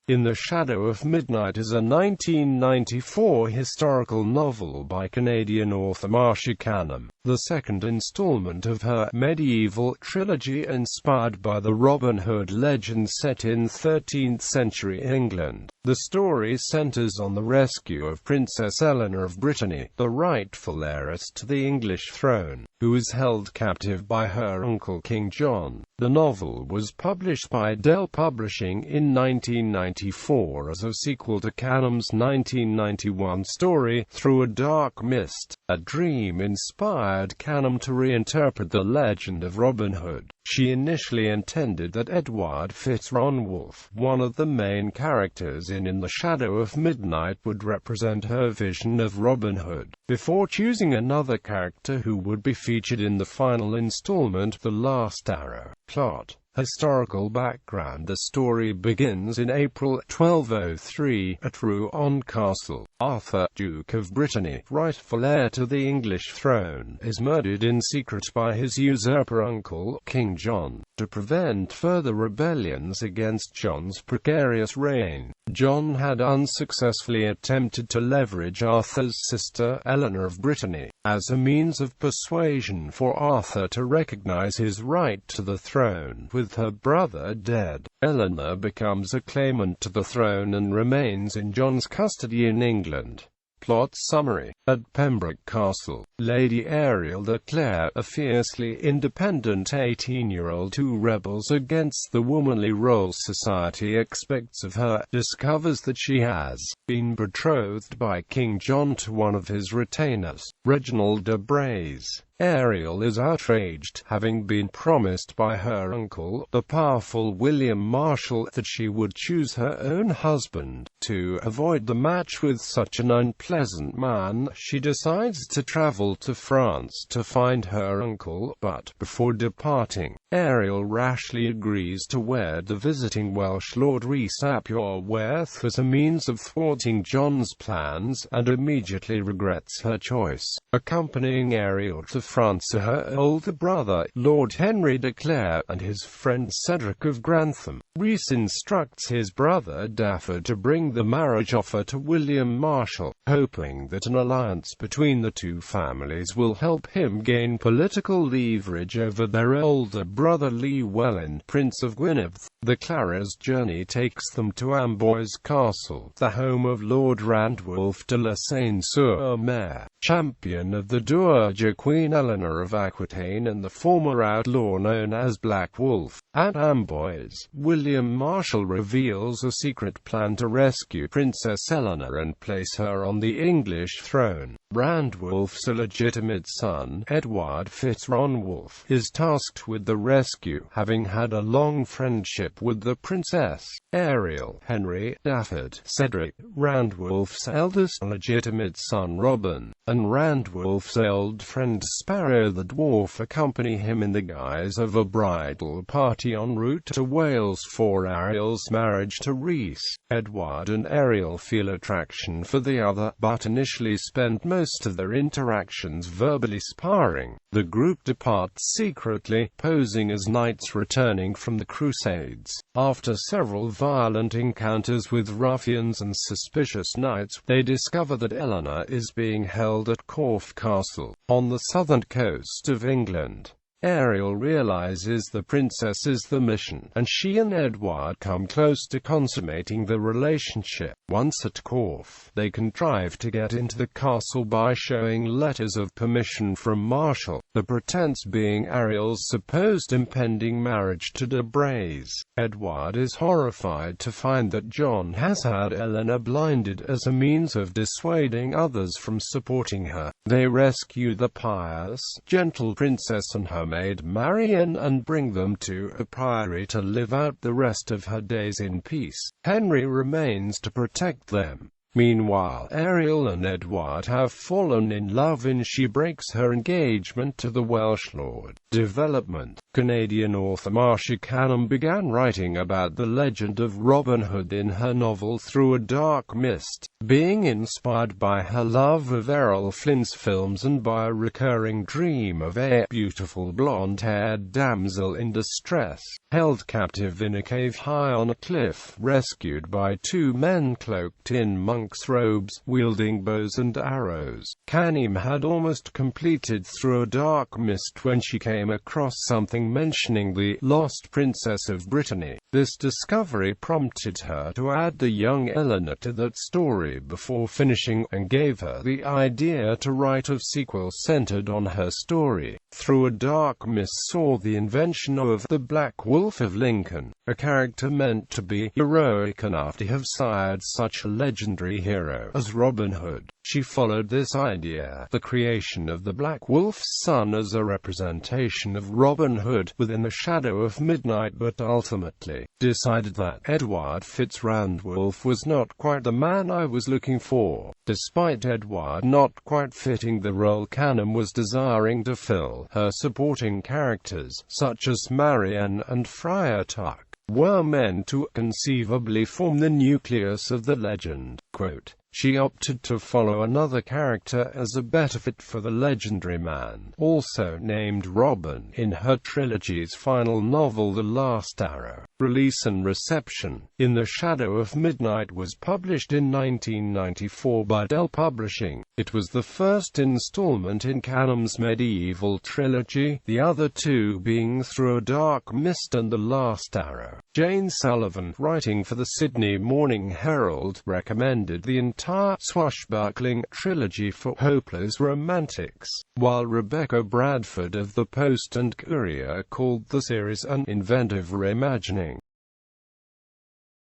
In the Shadow of Midnight is a 1994 historical novel by Canadian author Marsha Canham, the second installment of her medieval trilogy inspired by the Robin Hood legend set in 13th-century England. The story centers on the rescue of Princess Eleanor of Brittany, the rightful heiress to the English throne, who was held captive by her uncle King John. The novel was published by Dell Publishing in 1994 as a sequel to Canham's 1991 story, Through a Dark Mist.A. Dream inspired Canham to reinterpret the legend of Robin Hood. She initially intended that Edward Fitz-Ronwulf, one of the main characters in The Shadow of Midnight, would represent her vision of Robin Hood, before choosing another character who would be featured in the final installment, The Last Arrow. Plot. Historical background. The story begins in April 1203, at Rouen Castle. Arthur, Duke of Brittany, rightful heir to the English throne, is murdered in secret by his usurper uncle, King John. To prevent further rebellions against John's precarious reign, John had unsuccessfully attempted to leverage Arthur's sister, Eleanor of Brittany, as a means of persuasion for Arthur to recognize his right to the throne. With her brother dead, Eleanor becomes a claimant to the throne and remains in John's custody in England. Plot summary. At Pembroke Castle, Lady Ariel de Clare, a fiercely independent 18-year-old who rebels against the womanly roles society expects of her, discovers that she has been betrothed by King John to one of his retainers, Reginald de Braze. Ariel is outraged, having been promised by her uncle, the powerful William Marshal, that she would choose her own husband. To avoid the match with such an unpleasant man, she decides to travel to France to find her uncle, but, before departing, Ariel rashly agrees to wed the visiting Welsh Lord Rhys ap Iorwerth as a means of thwarting John's plans, and immediately regrets her choice. Accompanying Ariel to France are her older brother, Lord Henry de Clare, and his friend Cedric of Grantham. Rhys instructs his brother Daffod to bring the marriage offer to William Marshal, hoping that an alliance between the two families will help him gain political leverage over their older brother Llywelyn, Prince of Gwynedd. The Clares' journey takes them to Amboise Castle, the home of Lord Randwulf de la Seyne-sur-Mer, champion of the Dowager Queen Eleanor of Aquitaine and the former outlaw known as Black Wolf. At Amboise, William Marshal reveals a secret plan to rescue Princess Eleanor and place her on the English throne. Randwulf's illegitimate son, Edward Fitz-Ronwulf, is tasked with the rescue, having had a long friendship with the princess. Ariel, Henry, Daffod, Cedric, Randwulf's eldest legitimate son Robin, and Randwulf's old friend Sparrow the dwarf accompany him in the guise of a bridal party en route to Wales for Ariel's marriage to Rhys. Edward and Ariel feel attraction for the other, but initially spend most of their interactions verbally sparring. The group departs secretly, posing as knights returning from the Crusades. After several violent encounters with ruffians and suspicious knights, they discover that Eleanor is being held at Corfe Castle, on the southern coast of England. Ariel realizes the princess is the mission, and she and Edward come close to consummating the relationship. Once at Corfe, they contrive to get into the castle by showing letters of permission from Marshal, the pretense being Ariel's supposed impending marriage to de Braze. Edward is horrified to find that John has had Eleanor blinded as a means of dissuading others from supporting her. They rescue the pious, gentle princess and her maid Marian and bring them to a priory to live out the rest of her days in peace. Henry remains to protect them. Meanwhile, Ariel and Edward have fallen in love and she breaks her engagement to the Welsh lord. Development. Canadian author Marsha Canham began writing about the legend of Robin Hood in her novel Through a Dark Mist, being inspired by her love of Errol Flynn's films and by a recurring dream of a beautiful blonde-haired damsel in distress, held captive in a cave high on a cliff, rescued by two men cloaked in monks' robes, wielding bows and arrows. Canham had almost completed Through a Dark Mist when she came across something mentioning the lost Princess of Brittany. This discovery prompted her to add the young Eleanor to that story before finishing, and gave her the idea to write a sequel centered on her story. Through a Dark Mist saw the invention of the Black Wolf of Lincoln, a character meant to be heroic enough to have sired such a legendary hero as Robin Hood. She followed this idea, the creation of the Black Wolf's son, as a representation of Robin Hood within the shadow of midnight, but ultimately decided that Edward Fitzrandwolf was not quite the man I was looking for. Despite Edward not quite fitting the role Canham was desiring to fill, her supporting characters, such as Marianne and Friar Tuck, were meant to conceivably form the nucleus of the legend. Quote, "She opted to follow another character as a better fit for the legendary man, also named Robin, in her trilogy's final novel The Last Arrow." Release and reception. In the Shadow of Midnight was published in 1994 by Dell Publishing. It was the first installment in Canham's medieval trilogy, the other two being Through a Dark Mist and The Last Arrow. Jane Sullivan, writing for the Sydney Morning Herald, recommended the entire swashbuckling trilogy for hopeless romantics, while Rebecca Bradford of the Post and Courier called the series an inventive reimagining